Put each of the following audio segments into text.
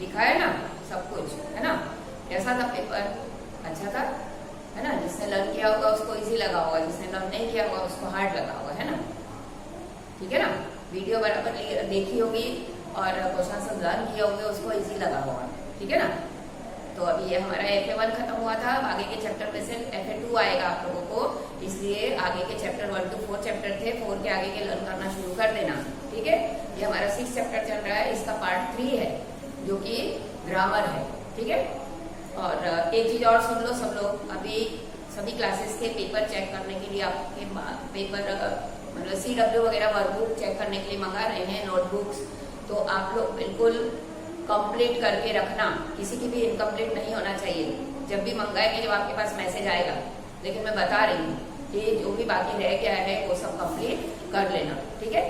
लिखा है ना सब कुछ, है ना। कैसा था पेपर? अच्छा था, है ना। जिसने लर्न किया होगा उसको इजी लगा होगा, जिसने लर्न नहीं किया होगा उसको हार्ड लगा होगा, है ना। ठीक है ना। वीडियो बराबर देखी होगी और क्वेश्चन सब लर्न किए होंगे, उसको इजी लगा होगा। ठीक है ना। तो अभी ये हमारा FA1 खत्म हुआ था। अब आगे के चैप्टर में से FA2 आएगा आप लोगों को, इसलिए आगे के चैप्टर 1 to 4 चैप्टर थे, 4 के आगे के लर्न करना शुरू कर देना। ठीक है। ये हमारा 6 चैप्टर चल रहा है, इसका पार्ट 3 है जो कि ग्रामर है। ठीक है। और एक चीज और सुन लो सब लोग, अभी सभी क्लासेस के पेपर चेक करने के लिए आपके पेपर मतलब CW वगैरह वर्कबुक चेक करने के लिए मंगा रहे हैं, नोटबुक्स। तो आप लोग बिल्कुल कंप्लीट करके रखना, किसी की भी इनकम्प्लीट नहीं होना चाहिए। जब भी मंगाएंगे जब आपके पास मैसेज आएगा, लेकिन मैं बता रही हूँ कि जो भी बाकी रह गया है वो सब कंप्लीट कर लेना। ठीक है।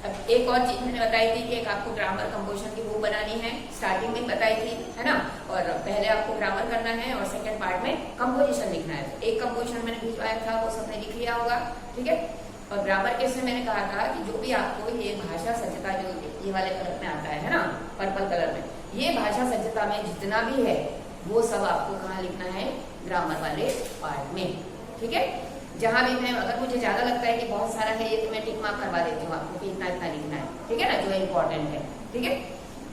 अब एक और चीज मैंने बताई थी कि एक आपको ग्रामर कंपोजिशन की बुक बनानी है, स्टार्टिंग में बताई थी, है ना। और पहले आपको ग्रामर करना है और सेकंड पार्ट में कंपोजिशन लिखना है। एक कंपोजिशन मैंने भिजवाया था, वो सबने लिख लिया होगा। ठीक है। और ग्रामर केस में मैंने कहा था कि जो भी आपको ये भाषा सज्जता जो ये वाले कलर में आता है ना, पर्पल कलर में, ये भाषा सज्जता में जितना भी है वो सब आपको कहाँ लिखना है? ग्रामर वाले पार्ट में। ठीक है। जहां भी मैं, अगर मुझे ज्यादा लगता है कि बहुत सारा है ये, तो मैं टिक मार्क करवा देती हूँ आपको कि इतना इतना लिखना है। ठीक है ना, जो इम्पोर्टेंट है। ठीक है।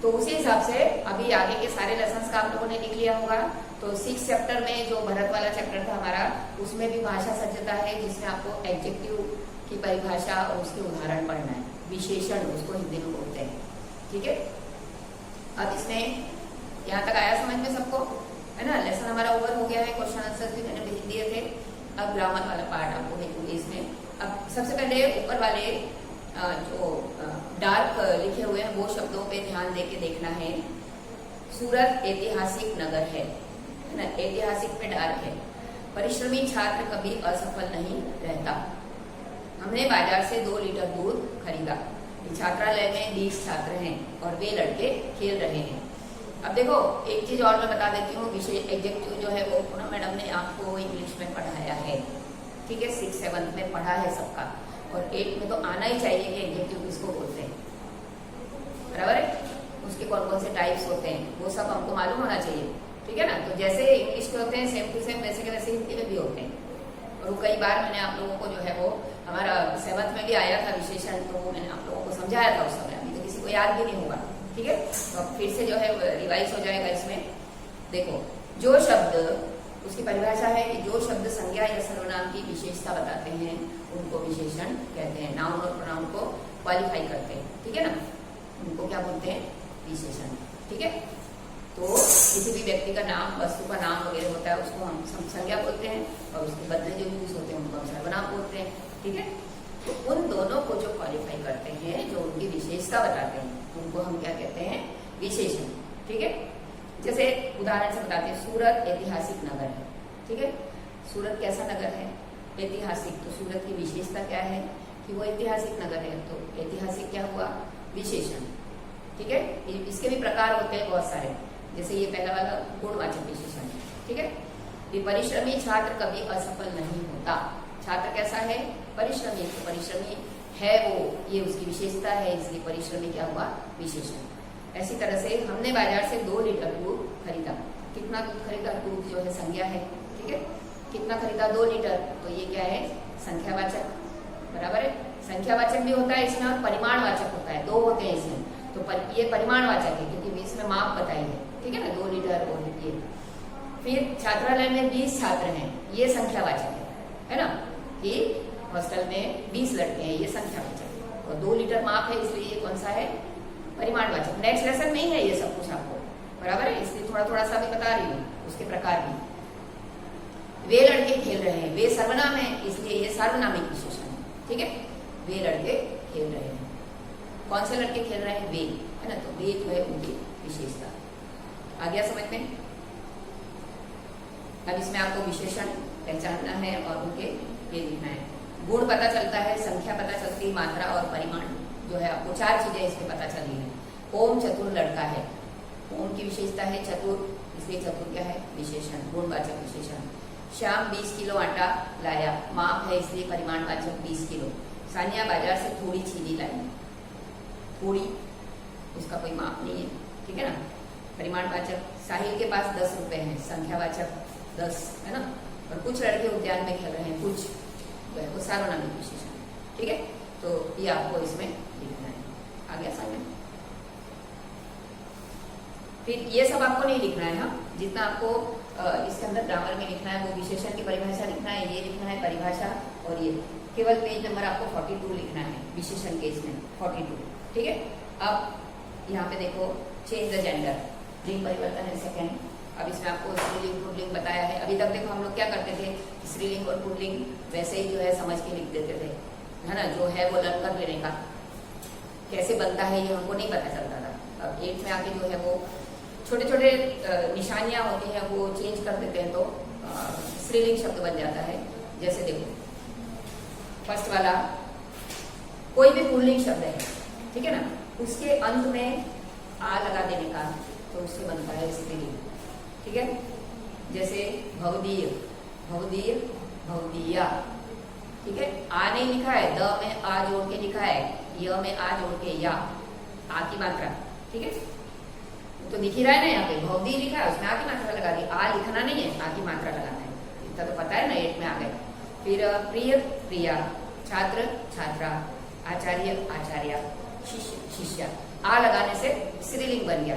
तो उसी हिसाब से अभी आगे के सारे लेसन का आप लोगों ने लिख लिया होगा। तो 6 चैप्टर में जो भरत वाला चैप्टर था हमारा, उसमें भी भाषा सज्जता है, जिसमें आपको एडजेक्टिव की परिभाषा और उसके उदाहरण पढ़ना है, विशेषण उसको हिंदी में बोलते हैं। ठीक है। अब इसमें यहाँ तक आया समझ में सबको, है ना। लेसन हमारा ओवर हो गया है, क्वेश्चन आंसर भी मैंने भेज दिए थे। अब ग्रामर वाला पार्ट आपको भेजूंगी इसमें। अब सबसे पहले ऊपर वाले जो डार्क लिखे हुए हैं वो शब्दों पे ध्यान देके देखना है। सूरत ऐतिहासिक नगर है ना, ऐतिहासिक पे डार्क है। परिश्रमी छात्र कभी असफल नहीं रहता। हमने बाजार से 2 लीटर दूध खरीदा। छात्रालय में 20 छात्र हैं और वे लड़के खेल रहे हैं। अब देखो एक चीज और मैं बता देती हूँ, विशेष एडजेक्टिव जो है वो पूनम मैडम ने आपको इंग्लिश में पढ़ाया है। ठीक है। 6th 7th में पढ़ा है सबका, और 8th में तो आना ही चाहिए कि एडजेक्टिव किसको बोलते हैं, बराबर है। उसके कौन कौन से टाइप्स होते हैं वो सब हमको मालूम होना चाहिए। ठीक है ना। तो जैसे इंग्लिश के होते हैं सेम टू सेम, वैसे के वैसे हिंदी में भी होते हैं। और वो कई बार मैंने आप लोगों को जो है वो हमारा 7th में भी आया था विशेषण, तो मैंने आप लोगों को समझाया था उस समय। अभी तो किसी को याद भी नहीं होगा। ठीक है। तो फिर से जो है रिवाइज हो जाएगा इसमें। देखो जो शब्द, उसकी परिभाषा है कि जो शब्द संज्ञा या सर्वनाम की विशेषता बताते हैं उनको विशेषण कहते हैं। नाउन और प्रोनाउन को क्वालिफाई करते हैं। ठीक है ना, उनको क्या बोलते हैं? विशेषण। ठीक है। तो किसी भी व्यक्ति का नाम, वस्तु का नाम वगैरह होता है उसको हम संज्ञा बोलते हैं, और उसके बदले जो यूज होते हैं उनको हम सर्वनाम बोलते हैं। ठीक है। तो उन दोनों को जो क्वालिफाई करते हैं, जो उनकी विशेषता बताते हैं, उनको हम क्या कहते हैं? विशेषण। ठीक है। जैसे उदाहरण से बताते हैं, सूरत ऐतिहासिक नगर है। ठीक है। सूरत कैसा नगर है? ऐतिहासिक। तो सूरत की विशेषता क्या है? कि वो ऐतिहासिक नगर है। तो ऐतिहासिक क्या हुआ? विशेषण। ठीक है। इसके भी प्रकार होते हैं बहुत सारे, जैसे ये पहला वाला गुणवाचक विशेषण। ठीक है। ये परिश्रमी छात्र कभी असफल नहीं होता। छात्र कैसा है? परिश्रमी। तो परिश्रमी है वो, ये उसकी विशेषता है, इसलिए परिश्रमी क्या हुआ? विशेषण। ऐसी तरह से हमने बाजार से 2 लीटर दूध खरीदा। कितना दूध खरीदा? दूध जो है संज्ञा है। ठीक है। कितना खरीदा? 2 लीटर। तो ये क्या है? संख्यावाचक। बराबर है। संख्यावाचक भी होता है इसमें और परिमाणवाचक होता है, 2 होते हैं इसमें। तो ये परिमाणवाचक है क्योंकि इसमें माप बताई है। ठीक है ना, 2 लीटर और ये। फिर छात्रालय में 20 छात्र हैं, ये संख्यावाचक है ना, कि हॉस्टल में 20 लड़के हैं, ये संख्यावाचक है। और 2 लीटर माप है, इसलिए ये कौन सा है? परिमाणवाचक। नेक्स्ट लेसन में ही है ये सब कुछ आपको, बराबर है। इसलिए थोड़ा थोड़ा सा भी बता रही हूँ, उसके प्रकार भी। वे लड़के खेल रहे हैं, वे सर्वनाम है, इसलिए ये सार्वनामिक विशेषण है। ठीक है। वे लड़के खेल रहे हैं। कौन से लड़के खेल रहे हैं? वे, है ना। तो वे जो है उनकी विशेषता। आ गया समझ में? अब इसमें आपको विशेषण पहचानना है और उनके ये लिखना है। गुण पता चलता है, संख्या पता चलती है, मात्रा और परिमाण जो है आपको 4 चीजें इसमें पता चली है। ओम चतुर लड़का है, ओम की विशेषता है चतुर, इसलिए चतुर क्या है? विशेषण, गुणवाचक विशेषण। श्याम 20 किलो आटा लाया, माप है इसलिए परिमाणवाचक 20 किलो। सानिया बाजार से थोड़ी चीनी लाई, थोड़ी, उसका कोई माप नहीं है। ठीक है ना। परिमाणवाचक, साहिल के पास 10 रुपए हैं, संख्यावाचक 10 है ना, और कुछ लड़के उद्यान में खेल रहे हैं, कुछ वो सार्वनामिक विशेषण। ठीक है, तो ये आपको इसमें लिखना है। आ गया समझ में? फिर ये सब आपको नहीं लिखना है, हाँ, जितना आपको इसके अंदर ग्रामर में लिखना है वो विशेषण की परिभाषा लिखना है, ये लिखना है परिभाषा, और ये केवल पेज नंबर आपको 42 लिखना है विशेषण के इसमें 42। ठीक है, अब यहाँ पे देखो चेंज द जेंडर, लिंग परिवर्तन है सेकेंड। अब इसमें आपको स्त्रीलिंग पुल्लिंग बताया है। अभी तक देखो हम लोग क्या करते थे, स्त्रीलिंग और पुल्लिंग वैसे ही जो है समझ के लिख देते थे, है ना, जो है वो लर्न कर लेने का, कैसे बनता है ये हमको नहीं पता चलता था। अब 8 में आके जो है वो छोटे छोटे निशानियां होती हैं वो चेंज कर देते हैं, तो स्त्रीलिंग शब्द बन जाता है। जैसे देखो फर्स्ट वाला, कोई भी पुल्लिंग शब्द है, ठीक है ना, उसके अंत में आ लगा देने का, तो उससे बनता है स्त्रीलिंग। ठीक है, जैसे भवदीय, भवदीय, भवदीया। ठीक है, आ नहीं लिखा है, द में आ जोड़ के लिखा है, य में आ जोड़ के या, आ की मात्रा। ठीक है, तो दिख ही रहा है ना, यहाँ पे भवदीय लिखा है, उसमें आ की मात्रा लगा दी, आ लिखना नहीं है, आ की मात्रा लगाना है, इतना तो पता है ना, 8 में आ गए। फिर प्रिय, प्रिया, छात्र, छात्रा, आचार्य, आचार्या, शिष्य, शिष्या, आ लगाने से स्त्रीलिंग बन गया।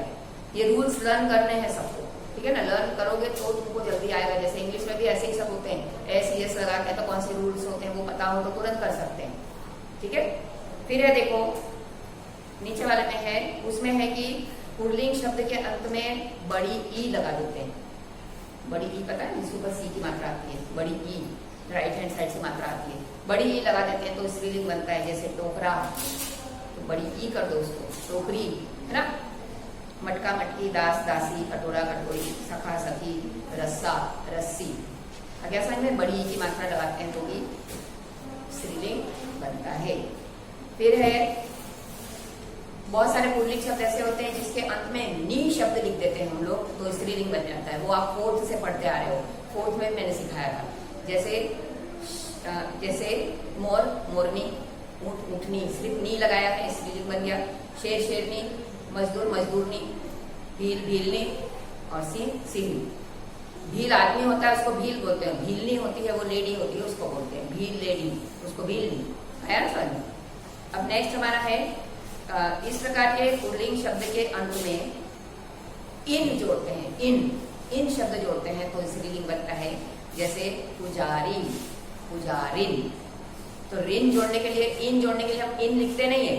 ये रूल्स लर्न करने हैं सबको, ठीक है ना, लर्न करोगे तो तुमको जल्दी आएगा। जैसे इंग्लिश में भी ऐसे ही सब होते हैं, एस यस लगा के, तो कौन से रूल्स होते हैं वो पता हो तो तुरंत कर सकते हैं। ठीक है, फिर है देखो नीचे वाले में है, उसमें है कि पुल्लिंग शब्द के अंत में बड़ी ई लगा देते हैं। बड़ी ई पता है, जिसके ऊपर सी की मात्रा आती है, बड़ी ई राइट हैंड साइड से मात्रा आती है, बड़ी ई लगा देते हैं तो स्त्रीलिंग बनता है। जैसे टोकरा, तो बड़ी ई कर दो उसको, टोकरी, है ना, मटका, मटकी, दास, दासी, कटोरा, कटोरी, सखा, सखी, रस्सा, रस्सी। अगर समझ में, बड़ी ई की मात्रा लगाते हैं तो भी स्त्रीलिंग बनता है। फिर है बहुत सारे पुल्लिंग शब्द ऐसे होते हैं जिसके अंत में नी शब्द लिख देते हैं हम लोग, तो स्त्रीलिंग बन जाता है। वो आप 4th से पढ़ते आ रहे हो, 4th में मैंने सिखाया था। जैसे मोर, मोरनी, ऊँट, ऊँटनी, सिर्फ नी लगाया है, स्त्रीलिंग बन गया। शेर, शेरनी, मजदूर, मजदूरनी, भील, भीलनी, और सिंह, सिंह। भील आदमी होता है उसको भील बोलते हैं, भीलनी होती है वो लेडी होती है उसको बोलते हैं भील लेडी, उसको भीलनी। आया ना समझ? अब नेक्स्ट हमारा है इस प्रकार के पुल्लिंग शब्द के अंत में इन जोड़ते हैं, इन शब्द जोड़ते हैं तो स्त्रीलिंग बनता है। जैसे पुजारी, पुजारिन, तो रिन जोड़ने के लिए, इन जोड़ने के लिए हम इन लिखते नहीं है,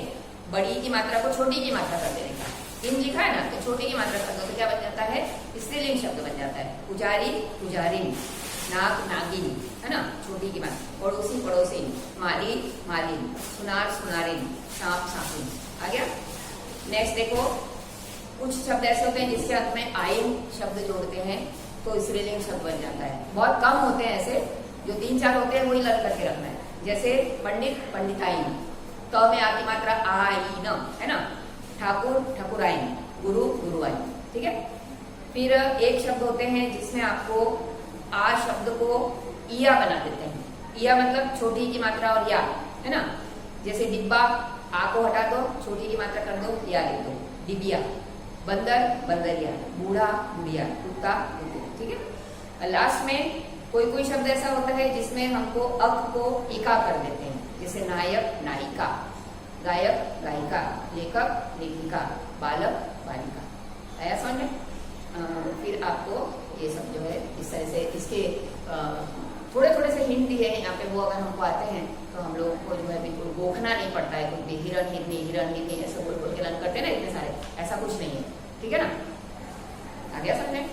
बड़ी की मात्रा को छोटी की मात्रा कर देने का। इन लिखा है ना, तो छोटी की मात्रा कर दो तो क्या बन जाता है, स्त्रीलिंग शब्द बन जाता है। पुजारी, पुजारिन, नाग, नागिन, है ना, छोटी की मात्रा। पड़ोसी, पड़ोसिन, माली, मालिन, सुनार, सुनारिन, सांप, सांपिन। आ गया। नेक्स्ट देखो, कुछ शब्द ऐसे होते हैं जिसके अंत में आइन शब्द जोड़ते हैं तो स्त्रीलिंग शब्द बन जाता है। बहुत कम होते हैं ऐसे, जो 3-4 होते हैं वही लर्न करके रखना है। जैसे पंडित, पंडिताइन, त में आ की मात्रा आइन, है ना, ठाकुर, ठाकुराइन, गुरु, गुरुआइन। ठीक है, फिर एक शब्द होते हैं जिसमें आपको आ शब्द को इया बना देते हैं। इया मतलब छोटी की मात्रा और या, है ना। जैसे डिब्बा, आ को हटा दो, छोटी की मात्रा कर दो, या लिख दो, डिबिया। बंदर, बंदरिया, बूढ़ा, बुढ़िया, कुत्ता, कुत्ते। ठीक है, लास्ट में कोई कोई शब्द ऐसा होता है जिसमें हमको अक को इका कर देते हैं। जैसे नायक, नायिका, गायक, गायिका, लेखक, लेखिका, बालक, बालिका। आया समझ में? फिर आपको ये सब जो है इस तरह से इसके थोड़े थोड़े से हिंट दिए हैं यहाँ पे, वो अगर हमको आते हैं तो हम लोग को जो है बिल्कुल गोखना नहीं पड़ता है। कुछ भी हिरन हिरनी ऐसे बोल बोल के लर्न करते हैं ना इतने सारे, ऐसा कुछ नहीं है। ठीक है ना, आ गया समझ में?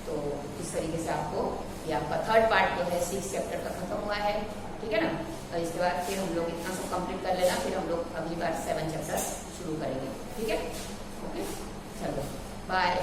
तो इस तरीके से आपको ये आपका 3rd पार्ट जो है 6 चैप्टर का खत्म हुआ है। ठीक है ना, तो इसके बाद फिर हम लोग इतना सब कंप्लीट कर लेना, फिर हम लोग अगली बार 7 चैप्टर शुरू करेंगे। ठीक है, ओके, चलो बाय।